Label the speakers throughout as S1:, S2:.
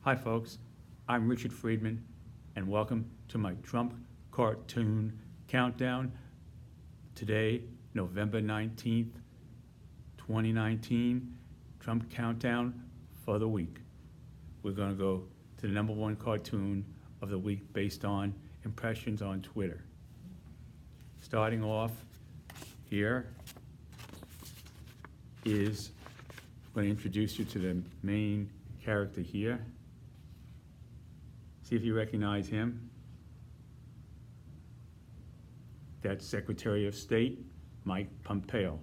S1: Hi folks, I'm Richard Friedman, and welcome to my Trump cartoon countdown. Today, November 19th, 2019, Trump countdown for the week. We're gonna go to the number one cartoon of the week based on impressions on Twitter. Starting off here is, I'm going to introduce you to the main character here. See if you recognize him. That's Secretary of State Mike Pompeo.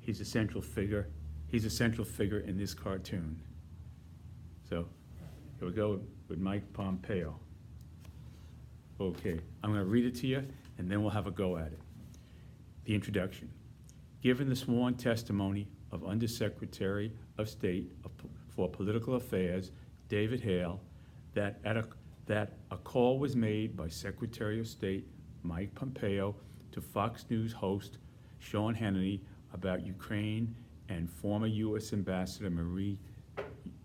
S1: He's a central figure. He's a central figure in this cartoon. So here we go with Mike Pompeo. Okay, I'm going to read it to you, and then we'll have a go at it. The introduction. Given the sworn testimony of Undersecretary of State for Political Affairs David Hale that a call was made by Secretary of State Mike Pompeo to Fox News host Sean Hannity about Ukraine and former U.S. Ambassador Marie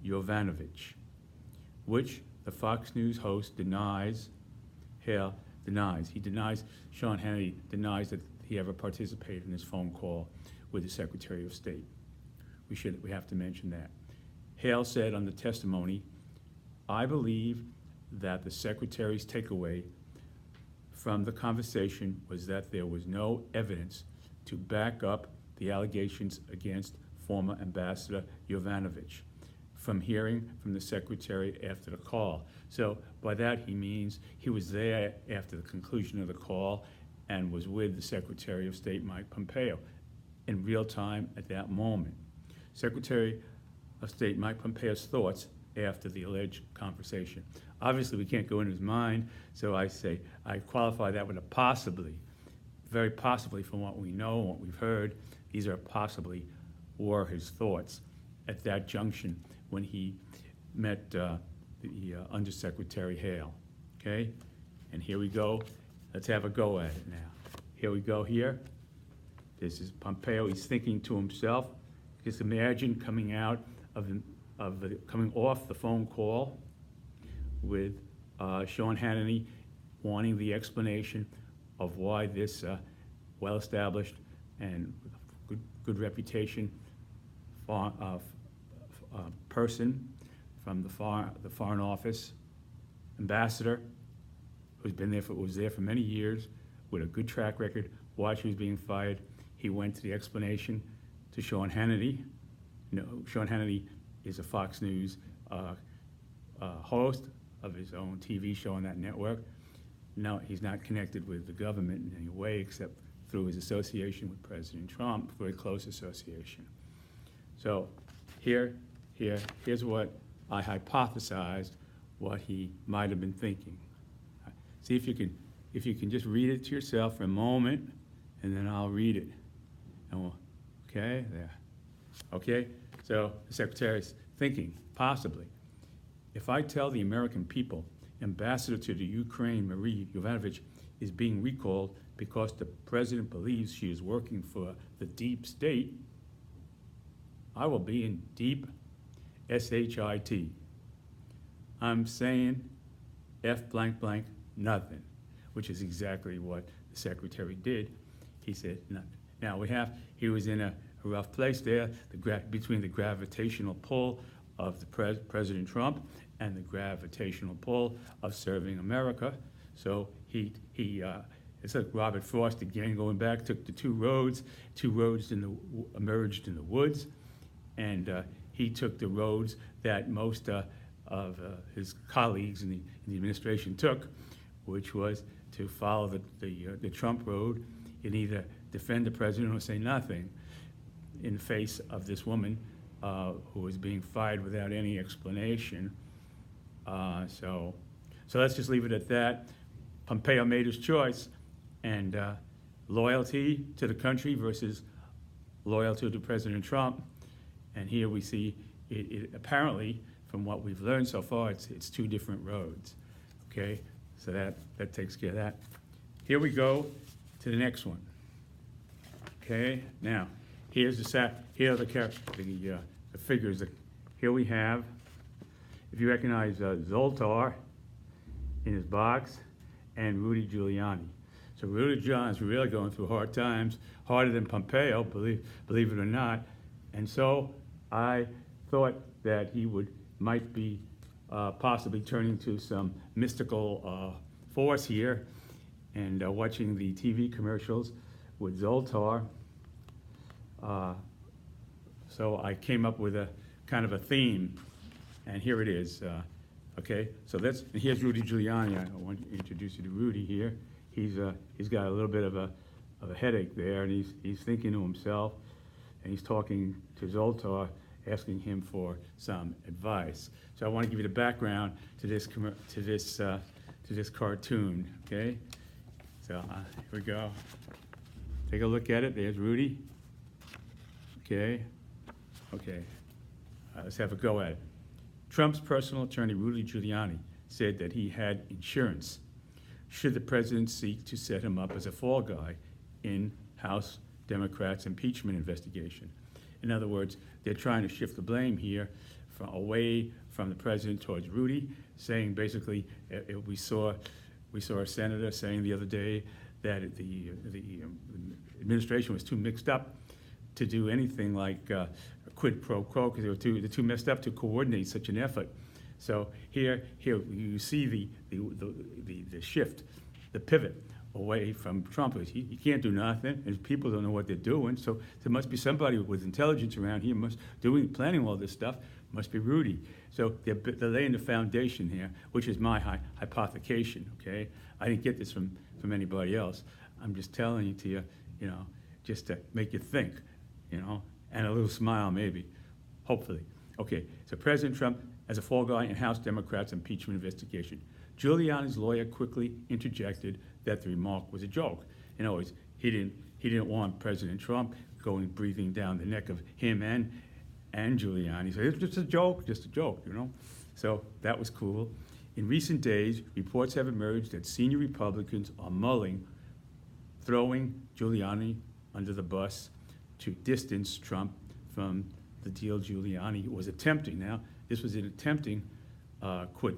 S1: Yovanovitch, which the Fox News host denies. Hale denies. He denies, Sean Hannity denies that he ever participated in this phone call with the Secretary of State. We have to mention that. Hale said on the testimony, "I believe that the Secretary's takeaway from the conversation was that there was no evidence to back up the allegations against former Ambassador Yovanovitch from hearing from the Secretary after the call." So by that he means he was there after the conclusion of the call and was with the Secretary of State Mike Pompeo in real time at that moment. Secretary of State Mike Pompeo's thoughts after the alleged conversation. Obviously we can't go into his mind, so I say I qualify that with a possibly, very possibly from what we know, what we've heard, these are possibly were his thoughts at that junction when he met the Undersecretary Hale, okay? And here we go, let's have a go at it now. Here we go here. This is Pompeo, he's thinking to himself. Just imagine coming out coming off the phone call with Sean Hannity wanting the explanation of why this well-established and good reputation person from the Foreign Office, ambassador, was there for many years with a good track record, why she was being fired. He went to the explanation to Sean Hannity. Sean Hannity is a Fox News host of his own TV show on that network. No, he's not connected with the government in any way except through his association with President Trump, very close association. So here's what I hypothesized what he might have been thinking. See if you can just read it to yourself for a moment, and then I'll read it. And okay, there. Okay, so the Secretary's thinking, possibly, if I tell the American people Ambassador to the Ukraine, Marie Yovanovitch, is being recalled because the President believes she is working for the deep state, I will be in deep S-H-I-T. I'm saying F blank blank nothing, which is exactly what the Secretary did. He said nothing. Now he was in a rough place there, between the gravitational pull of the President Trump and the gravitational pull of serving America. So it's like Robert Frost again, going back, took the two roads emerged in the woods, and he took the roads that most of his colleagues in the administration took, which was to follow the Trump road and either defend the president or say nothing in the face of this woman who was being fired without any explanation. So let's just leave it at that. Pompeo made his choice, and loyalty to the country versus loyalty to President Trump. And here we see it apparently, from what we've learned so far, it's two different roads. Okay, so that takes care of that. Here we go to the next one. Okay, now here are the figures. Here we have if you recognize Zoltar in his box and Rudy Giuliani. So Rudy Giuliani is really going through hard times, harder than Pompeo, believe it or not. And so I thought that he might be possibly turning to some mystical force here, and watching the TV commercials with Zoltar. So I came up with a kind of a theme, and here it is. Okay, so here's Rudy Giuliani. I want to introduce you to Rudy here. He's got a little bit of a headache there, and he's thinking to himself, and he's talking to Zoltar, asking him for some advice. So I want to give you the background to this cartoon. Okay, so here we go. Take a look at it. There's Rudy. Okay. Let's have a go at it. Trump's personal attorney, Rudy Giuliani, said that he had insurance should the president seek to set him up as a fall guy in House Democrats' impeachment investigation. In other words, they're trying to shift the blame here away from the president towards Rudy, saying basically, we saw a senator saying the other day that the administration was too mixed up to do anything like a quid pro quo, because they're too messed up to coordinate such an effort. So here you see the shift, the pivot away from Trump. He can't do nothing, and people don't know what they're doing. So there must be somebody with intelligence around here, planning all this stuff. Must be Rudy. So they're laying the foundation here, which is my hypothecation. Okay, I didn't get this from anybody else. I'm just telling it to you, just to make you think, and a little smile maybe, hopefully. Okay, so President Trump as a fall guy in House Democrats' impeachment investigation. Giuliani's lawyer quickly interjected that the remark was a joke. In other words, he didn't want President Trump breathing down the neck of him and Giuliani. So it's just a joke, So that was cool. In recent days, reports have emerged that senior Republicans are mulling throwing Giuliani under the bus to distance Trump from the deal Giuliani was attempting. Now, this was an attempting quid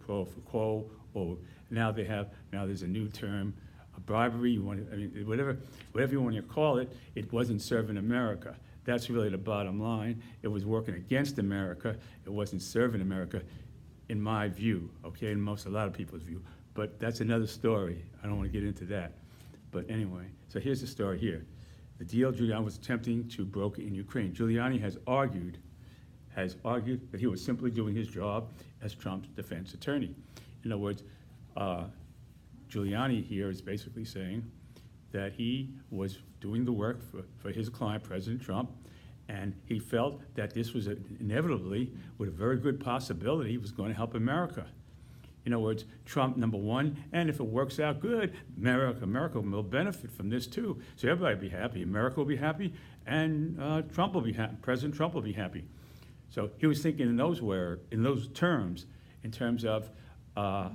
S1: pro quo, or now there's a new term, a bribery. Whatever you want to call it, it wasn't serving America. That's really the bottom line. It was working against America. It wasn't serving America, in my view, okay, in a lot of people's view. But that's another story. I don't want to get into that. But anyway, so here's the story here. The deal Giuliani was attempting to broker in Ukraine. Giuliani has argued that he was simply doing his job as Trump's defense attorney. In other words, Giuliani here is basically saying that he was doing the work for his client, President Trump, and he felt that this was inevitably, with a very good possibility, was going to help America. In other words, Trump, number one, and if it works out good, America will benefit from this too. So everybody will be happy. America will be happy, and Trump will be happy. President Trump will be happy. So he was thinking in those terms, in terms of a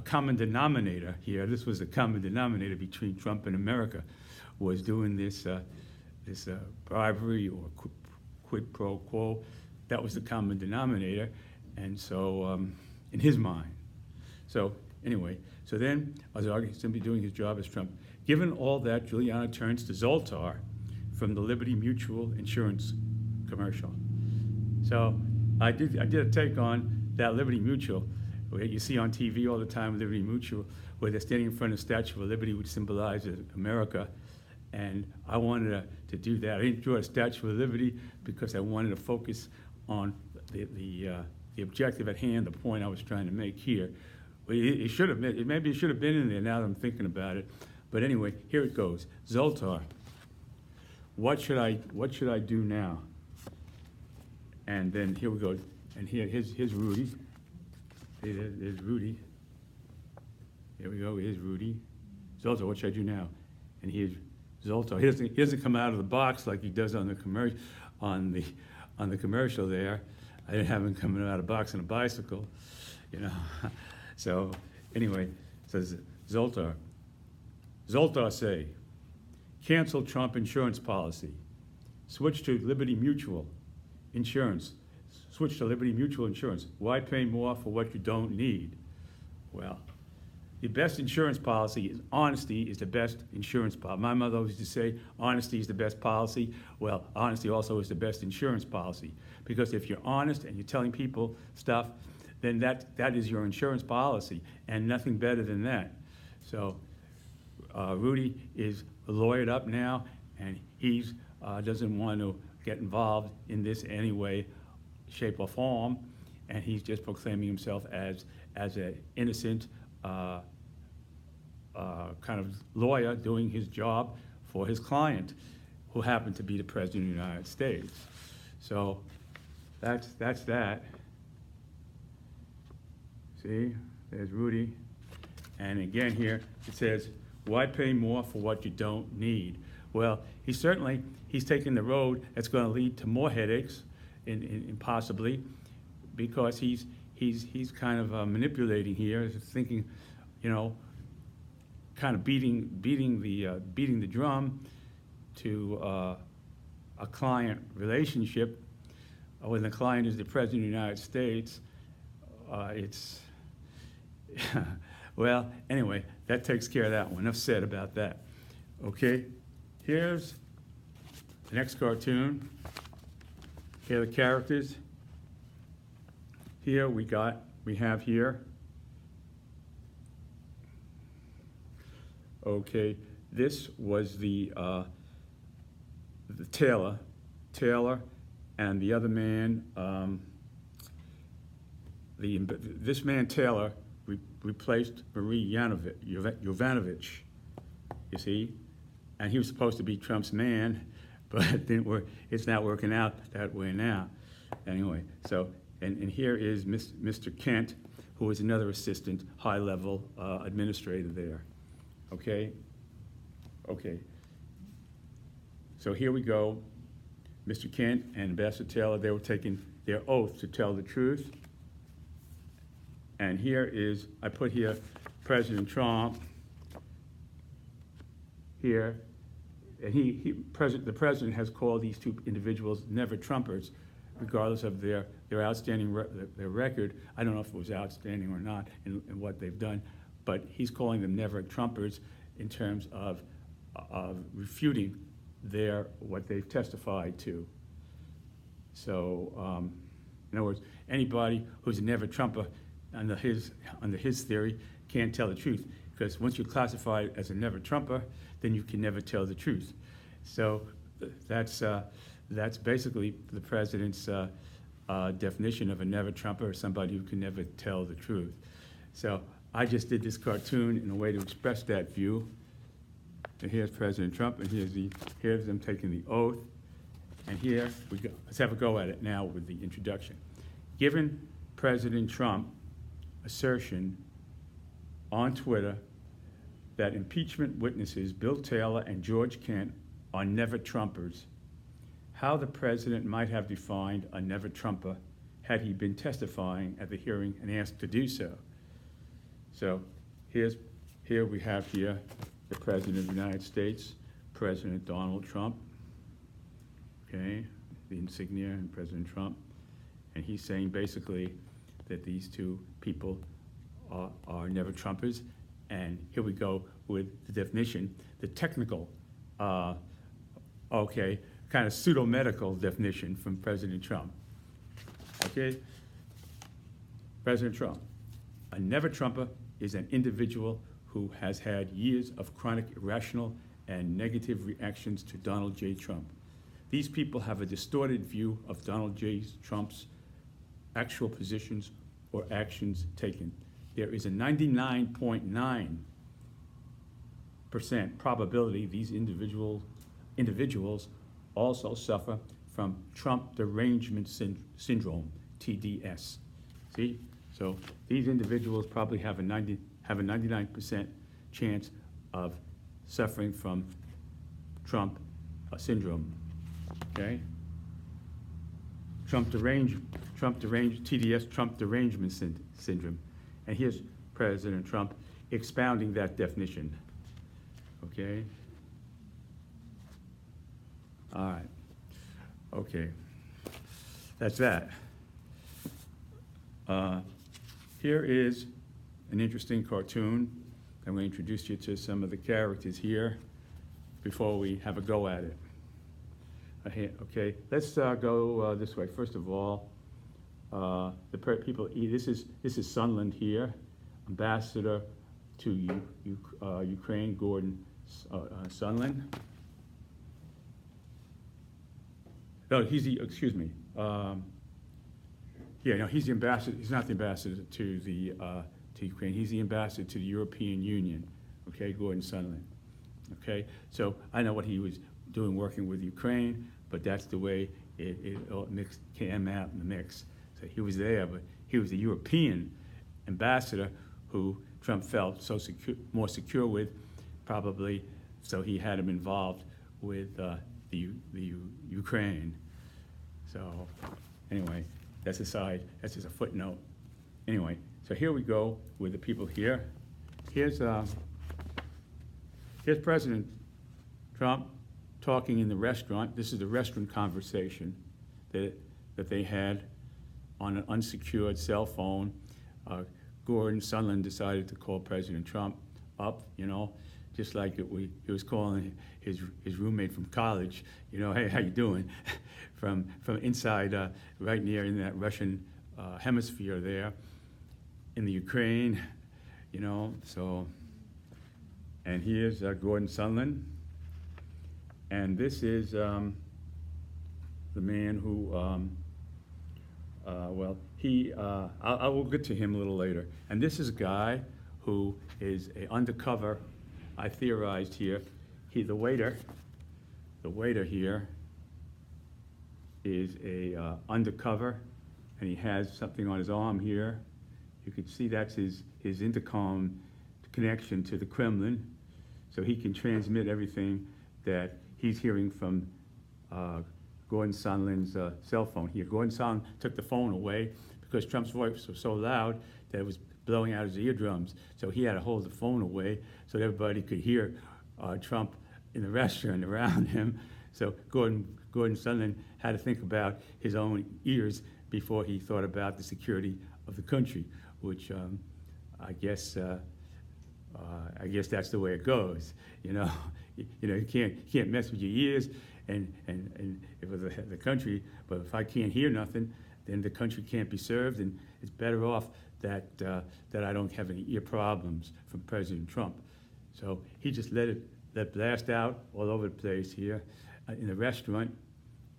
S1: common denominator here. This was the common denominator between Trump and America, was doing this bribery or quid pro quo. That was the common denominator, and so in his mind. So anyway, so then I was arguing simply doing his job as Trump. Given all that, Giuliani turns to Zoltar from the Liberty Mutual insurance commercial. So I did a take on that Liberty Mutual, where you see on TV all the time, Liberty Mutual, where they're standing in front of the Statue of Liberty, which symbolizes America. And I wanted to do that. I didn't draw a Statue of Liberty because I wanted to focus on the objective at hand, the point I was trying to make here. It should have been, maybe it should have been in there now that I'm thinking about it. But anyway, here it goes. Zoltar, what should I do now? And then here we go. And here's Rudy. There's Rudy. Here we go. Here's Rudy. Zoltar, what should I do now? And here's Zoltar. He doesn't come out of the box like he does on the commercial there. I didn't have him coming out of the box on a bicycle, So anyway, says Zoltar say, cancel Trump insurance policy, switch to Liberty Mutual insurance, switch to Liberty Mutual Insurance. Why pay more for what you don't need? Well, the best insurance policy is honesty is the best insurance policy. My mother always used to say, honesty is the best policy. Well, honesty also is the best insurance policy. Because if you're honest and you're telling people stuff, then that is your insurance policy, and nothing better than that. So Rudy is lawyered up now, and he's doesn't want to get involved in this in any way, shape, or form, and he's just proclaiming himself as an innocent kind of lawyer doing his job for his client, who happened to be the President of the United States. So that's that. See, there's Rudy. And again here, it says, why pay more for what you don't need? Well, he's taking the road that's going to lead to more headaches, in possibly, because he's kind of manipulating here, thinking, kind of beating the drum to a client relationship. When the client is the President of the United States, it's well, anyway, that takes care of that one. Enough said about that. Okay, here's the next cartoon. Here are the characters. Here we have here. Okay, this was the Taylor, and the other man. This man Taylor replaced Marie Yovanovitch, you see, and he was supposed to be Trump's man, but it's not working out that way now. Anyway, so and here is Mr. Kent, who is another assistant, high-level administrator there. Okay. So here we go. Mr. Kent and Ambassador Taylor, they were taking their oath to tell the truth. And here is, I put here President Trump here, and the president has called these two individuals never Trumpers, regardless of their outstanding their record. I don't know if it was outstanding or not in what they've done, but he's calling them never Trumpers in terms of refuting what they've testified to. So, in other words, anybody who's a never Trumper under his theory can't tell the truth, because once you're classified as a never Trumper, then you can never tell the truth. So that's basically the president's definition of a never Trumper, or somebody who can never tell the truth. So I just did this cartoon in a way to express that view. And here's President Trump, and here's them taking the oath. And here we go. Let's have a go at it now with the introduction. Given President Trump assertion on Twitter that impeachment witnesses Bill Taylor and George Kent are never Trumpers, how the president might have defined a never Trumper had he been testifying at the hearing and asked to do so. So here we have here the President of the United States, President Donald Trump, okay, the insignia and President Trump, and he's saying basically that these two people are never Trumpers. And here we go with the definition, the technical, kind of pseudo-medical definition from President Trump. Okay? President Trump, a never Trumper is an individual who has had years of chronic irrational and negative reactions to Donald J. Trump. These people have a distorted view of Donald J. Trump's actual positions or actions taken. There is a 99.9% probability these individuals also suffer from Trump derangement syndrome, TDS. See? So these individuals probably have a 99% chance of suffering from Trump syndrome. Okay? Trump derangement syndrome. And here's President Trump expounding that definition. Okay? All right. Okay. That's that. Here is an interesting cartoon. I'm going to introduce you to some of the characters here before we have a go at it. Okay, let's go this way. First of all, this is Sunland here, ambassador to Ukraine, Gordon Sunland. No, he's the, excuse me. Yeah, no, he's the ambassador. He's not the ambassador to Ukraine. He's the ambassador to the European Union. Okay, Gordon Sunland. Okay, so I know what he was doing working with Ukraine, but that's the way it all came out in the mix. So he was there, but he was the European ambassador who Trump felt more secure with, probably, so he had him involved with the Ukraine. So anyway, that's aside. That's just a footnote. Anyway, so here we go with the people here. Here's President Trump talking in the restaurant. This is the restaurant conversation that they had on an unsecured cell phone. Gordon Sunland decided to call President Trump up, just like he was calling his roommate from college, hey, how you doing? from inside, right near in that Russian hemisphere there, in the Ukraine, so. And here's Gordon Sunland, and this is the man who, I will get to him a little later. And this is a guy who is an undercover, I theorized here. The waiter here is a undercover, and he has something on his arm here. You can see that's his intercom connection to the Kremlin, so he can transmit everything that he's hearing from Gordon Sunland's cell phone here. Gordon Sunland took the phone away because Trump's voice was so loud that it was blowing out his eardrums. So he had to hold the phone away so that everybody could hear Trump in the restaurant around him. So Gordon Sunland had to think about his own ears before he thought about the security of the country, which I guess that's the way it goes. You can't mess with your ears and with the country. But if I can't hear nothing, then the country can't be served, and it's better off that I don't have any ear problems from President Trump. So he just let blast out all over the place here in the restaurant,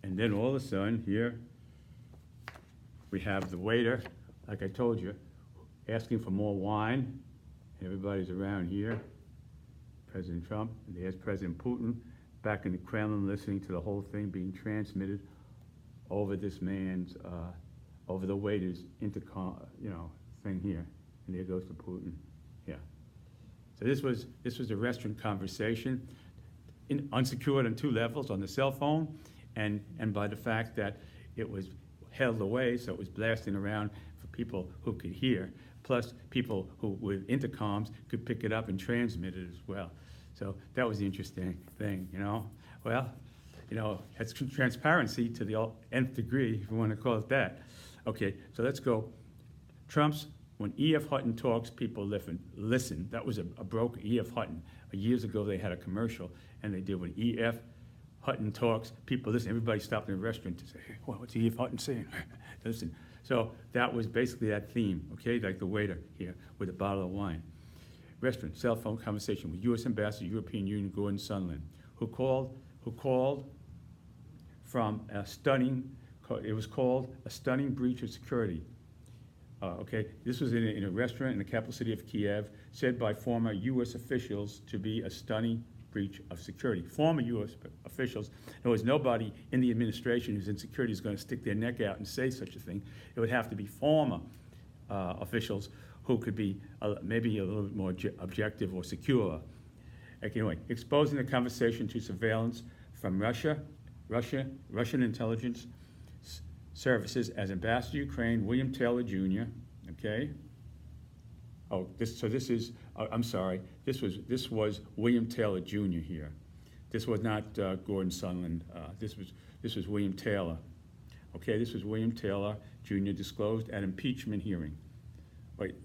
S1: and then all of a sudden here we have the waiter, like I told you, asking for more wine. Everybody's around here, President Trump, and there's President Putin back in the Kremlin listening to the whole thing being transmitted over this man's, over the waiter's intercom, thing here. And there goes to Putin, yeah. So this was the restaurant conversation, unsecured on two levels, on the cell phone, and by the fact that it was held away, so it was blasting around for people who could hear. Plus people who with intercoms could pick it up and transmit it as well. So that was the interesting thing, Well, it's transparency to the nth degree, if you want to call it that. Okay, so let's go. When E.F. Hutton talks, people listen. That was a broke E.F. Hutton. Years ago they had a commercial, and they did when E.F. Hutton talks, people listen. Everybody stopped in a restaurant to say, hey, what's E.F. Hutton saying? Listen. So that was basically that theme, okay? Like the waiter here with a bottle of wine. Restaurant, cell phone conversation with U.S. Ambassador, European Union, Gordon Sunland, who called from a stunning, it was called a stunning breach of security. Okay, this was in a restaurant in the capital city of Kiev, said by former U.S. officials to be a stunning breach of security. Former U.S. officials. There was nobody in the administration who's in security is going to stick their neck out and say such a thing. It would have to be former officials who could be maybe a little bit more objective or secure. Anyway, exposing the conversation to surveillance from Russian intelligence services as Ambassador Ukraine, William Taylor Jr., okay? This was William Taylor Jr. here. This was not Gordon Sunland. This was William Taylor. Okay, this was William Taylor Jr. disclosed at impeachment hearing. Wait,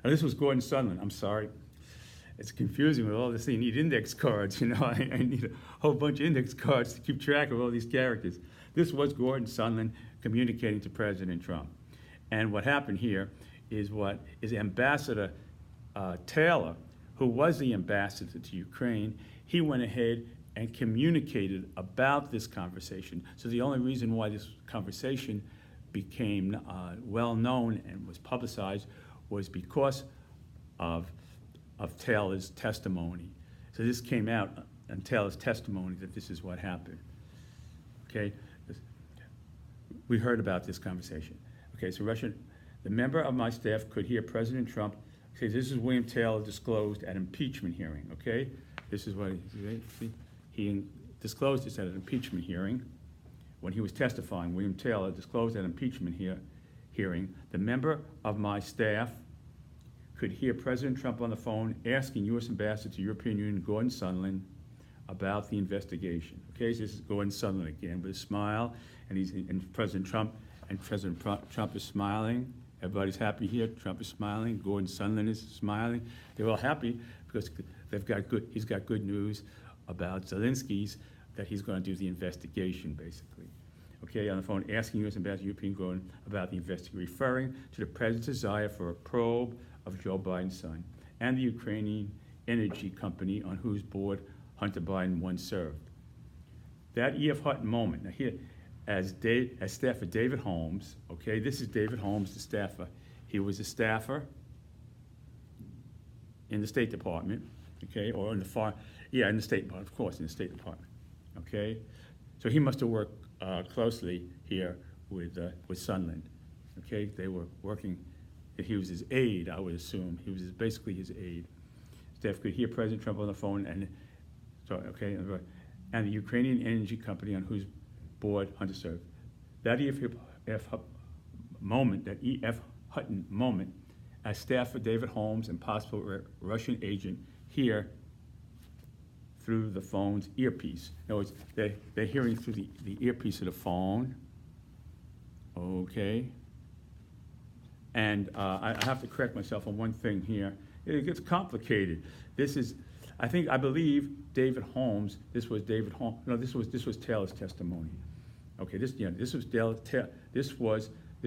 S1: oh, this was Gordon Sunland, I'm sorry. It's confusing with all this. You need index cards, you know. I need a whole bunch of index cards to keep track of all these characters. This was Gordon Sunland communicating to President Trump. And what happened here is Ambassador Taylor, who was the ambassador to Ukraine, he went ahead and communicated about this conversation. So the only reason why this conversation became well known and was publicized was because of Taylor's testimony. So this came out in Taylor's testimony that this is what happened. Okay, we heard about this conversation. Okay, so the member of my staff could hear President Trump say, this is William Taylor disclosed at impeachment hearing, okay? This is what he disclosed this at an impeachment hearing. When he was testifying, William Taylor disclosed at an impeachment hearing, the member of my staff could hear President Trump on the phone asking U.S. Ambassador to European Union Gordon Sunland about the investigation. Okay, so this is Gordon Sunland again with a smile, and President Trump is smiling. Everybody's happy here. Trump is smiling. Gordon Sunland is smiling. They're all happy because he's got good news about Zelensky's, that he's going to do the investigation, basically. Okay, on the phone asking U.S. Ambassador to European Gordon about the investigation, referring to the president's desire for a probe of Joe Biden's son and the Ukrainian energy company on whose board Hunter Biden once served. That E.F. Hutton moment, now here, as staffer David Holmes, okay, this is David Holmes, the staffer. He was a staffer in the State Department, okay, or in the in the State Department, of course, in the State Department, okay. So he must have worked closely here with Sunland, okay. They were working. He was his aide, I would assume. He was basically his aide. Staff could hear President Trump on the phone, and the Ukrainian energy company on whose board Hunter served. That E.F. Hutton moment, as staffer David Holmes and possible Russian agent hear through the phone's earpiece. In other words, they're hearing through the earpiece of the phone. Okay. And I have to correct myself on one thing here. It gets complicated. I believe David Holmes. This was David Holmes. No, this was Taylor's testimony. Okay, this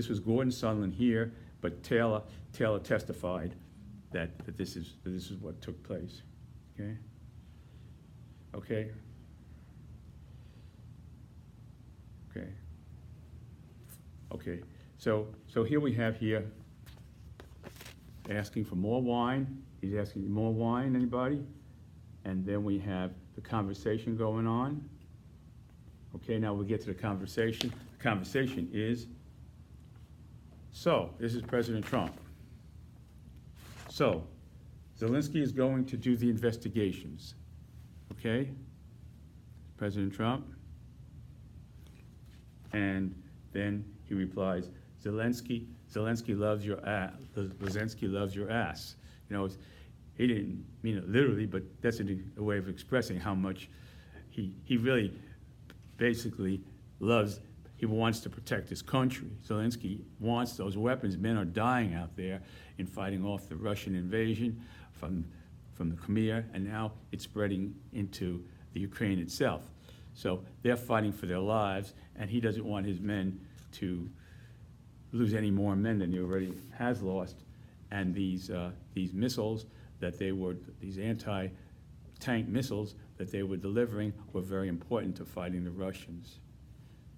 S1: was Gordon Sunland here, but Taylor testified that this is what took place. Okay. Okay. Okay. Okay. So here we have asking for more wine. He's asking more wine, anybody? And then we have the conversation going on. Okay, now we get to the conversation. The conversation is, so this is President Trump. So Zelensky is going to do the investigations. Okay? President Trump. And then he replies, Zelensky loves your ass. Zelensky loves your ass. You know, he didn't mean it literally, but that's a way of expressing how much he really basically loves. He wants to protect his country. Zelensky wants those weapons. Men are dying out there in fighting off the Russian invasion from the Crimea, and now it's spreading into the Ukraine itself. So they're fighting for their lives, and he doesn't want his men to lose any more men than he already has lost. And these missiles these anti-tank missiles that they were delivering were very important to fighting the Russians.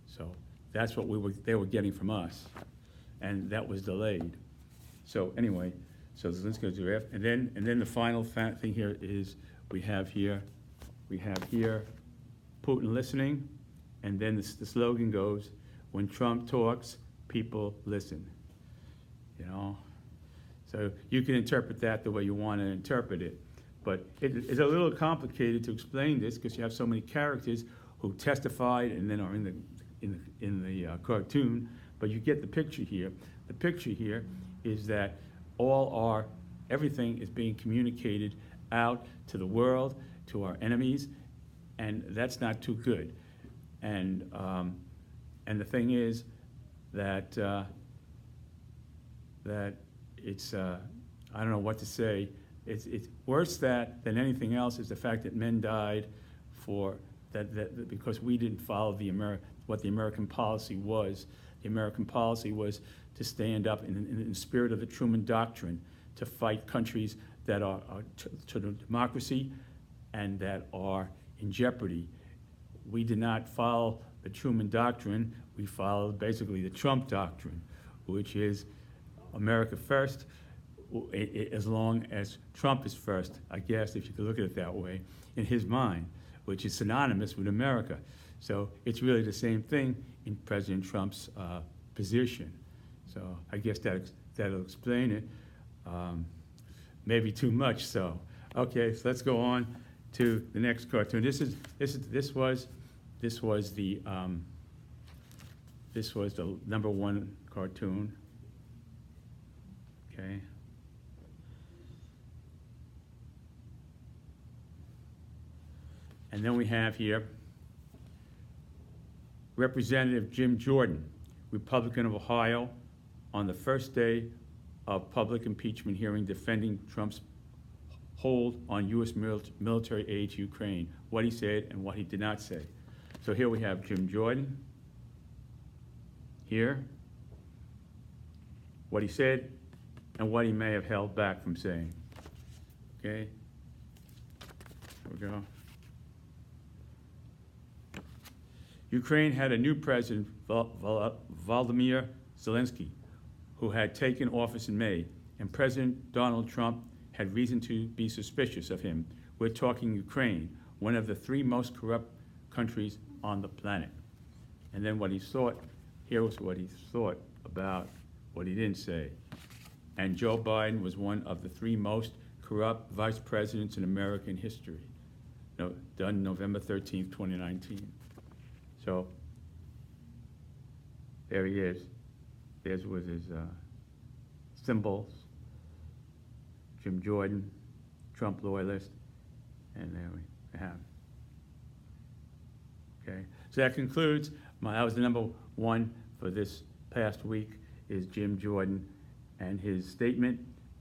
S1: So that's what they were getting from us, and that was delayed. So anyway, so Zelensky goes to and then the final thing here is we have here Putin listening, and then the slogan goes, when Trump talks, people listen. You know, so you can interpret that the way you want to interpret it, but it's a little complicated to explain this because you have so many characters who testified and then are in the cartoon. But you get the picture here. The picture here is that everything is being communicated out to the world, to our enemies, and that's not too good. And And the thing is that that it's I don't know what to say. It's worse than anything else is the fact that men died for that because we didn't follow what the American policy was. The American policy was to stand up in the spirit of the Truman Doctrine to fight countries that are to democracy and that are in jeopardy. We did not follow the Truman Doctrine. We followed basically the Trump Doctrine, which is America first, as long as Trump is first, I guess, if you could look at it that way, in his mind, which is synonymous with America. So it's really the same thing in President Trump's position. So I guess that'll explain it. Maybe too much so. Okay, so let's go on to the next cartoon. This was the #1 cartoon. Okay. And then we have here Representative Jim Jordan, Republican of Ohio, on the first day of public impeachment hearing defending Trump's hold on U.S. military aid to Ukraine, what he said and what he did not say. So here we have Jim Jordan. Here, what he said and what he may have held back from saying. Okay, here we go. Ukraine had a new president, Volodymyr Zelensky, who had taken office in May, and President Donald Trump had reason to be suspicious of him. We're talking Ukraine, one of the 3 most corrupt countries on the planet. And then what he thought, here was what he thought about what he didn't say. And Joe Biden was one of the 3 most corrupt vice presidents in American history, done November 13th, 2019. So there he is. There's with his symbols. Jim Jordan, Trump loyalist, and there we have it. Okay, so that concludes that was the #1 for this past week is Jim Jordan and his statement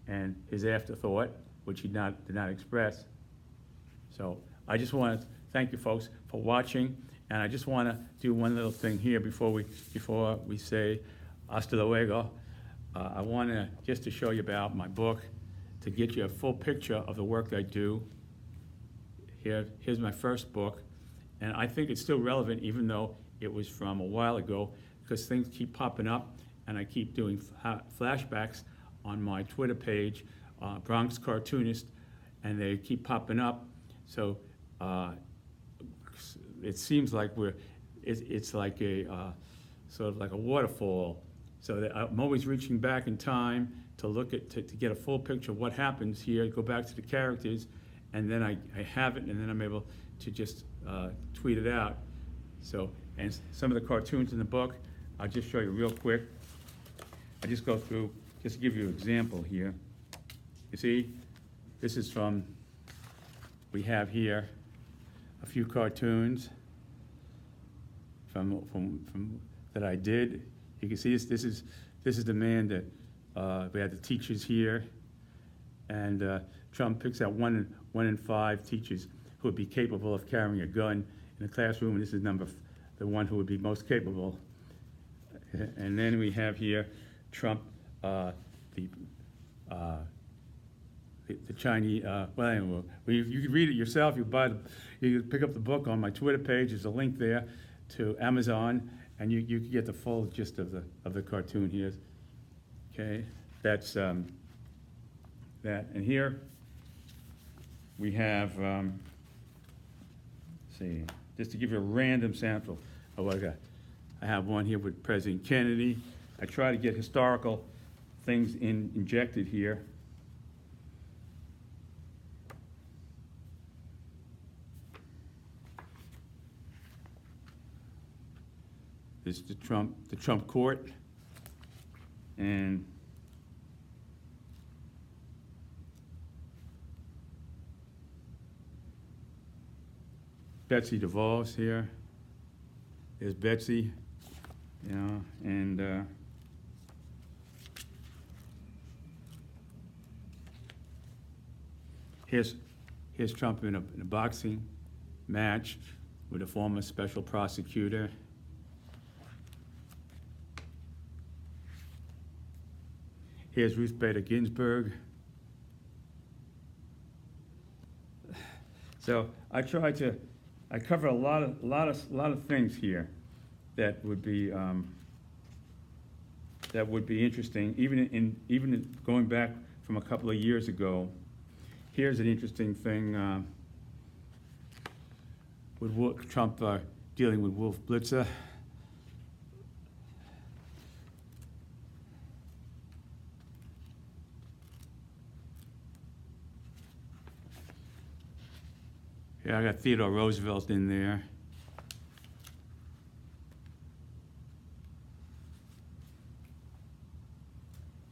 S1: and his afterthought, which he did not express. So I just want to thank you folks for watching. And I just want to do one little thing here before we say hasta luego. I want to just to show you about my book, to get you a full picture of the work I do. Here's my first book, and I think it's still relevant even though it was from a while ago, because things keep popping up, and I keep doing flashbacks on my Twitter page, Bronx Cartoonist, and they keep popping up. So. It seems like it's like a sort of like a waterfall. So that I'm always reaching back in time to look at, to get a full picture of what happens here, go back to the characters, and then I have it, and then I'm able to just tweet it out. So, and some of the cartoons in the book, I'll just show you real quick. I just go through, just to give you an example here. You see, this is from, we have here a few cartoons from that I did. You can see this is the man that we had the teachers here, and Trump picks out one in 5 teachers who would be capable of carrying a gun in the classroom, and this is the one who would be most capable. And then we have here Trump, the Chinese. Well, anyway, you can read it yourself. You can pick up the book on my Twitter page. There's a link there to Amazon, and you can get the full gist of the cartoon here. Okay, that's that. And here we have. See, just to give you a random sample of what I got. I have one here with President Kennedy. I try to get historical things injected here. This is the Trump court, and Betsy DeVos here. There's Betsy. you know, and here's Trump in a boxing match with a former special prosecutor. Here's Ruth Bader Ginsburg. So I cover a lot of things here that would be interesting, even going back from a couple of years ago. Here's an interesting thing with Trump dealing with Wolf Blitzer. Yeah, I got Theodore Roosevelt in there.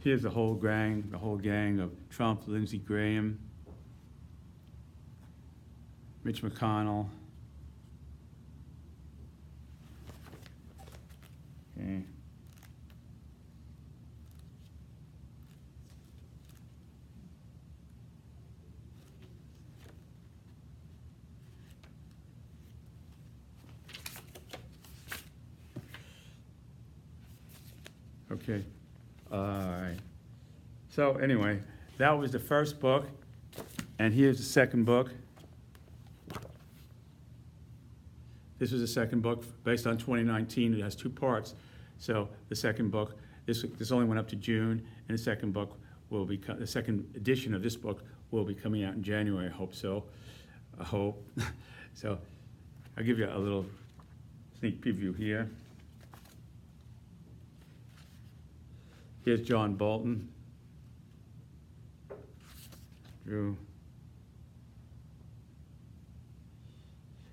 S1: Here's the whole gang of Trump, Lindsey Graham, Mitch McConnell. Okay. Okay. All right. So anyway, that was the first book, and here's the second book. This was the second book based on 2019. It has two parts. So the second book, this only went up to June, and the second book will be, the second edition of this book will be coming out in January. I hope so. I hope. So I'll give you a little sneak preview here. Here's John Bolton. Drew.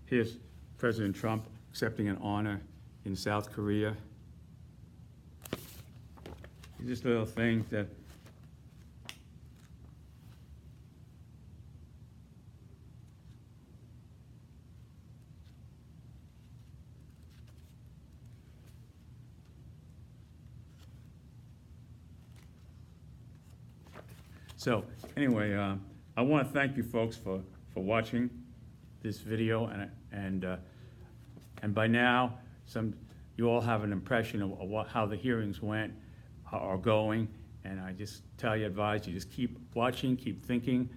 S1: Here's President Trump accepting an honor in South Korea. Just little things that So anyway, I want to thank you folks for watching this video, and by now you all have an impression of how the hearings went are going, and I just advise you just keep watching, keep thinking,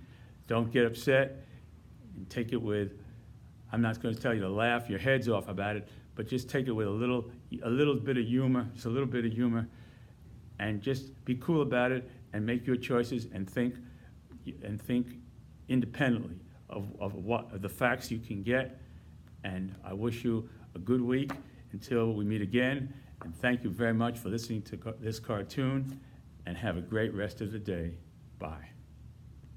S1: don't get upset, and take it with. I'm not going to tell you to laugh your heads off about it, but just take it with a little bit of humor, just a little bit of humor, and just be cool about it. And make your choices and think independently of the facts you can get. And I wish you a good week until we meet again. And thank you very much for listening to this cartoon. And have a great rest of the day. Bye.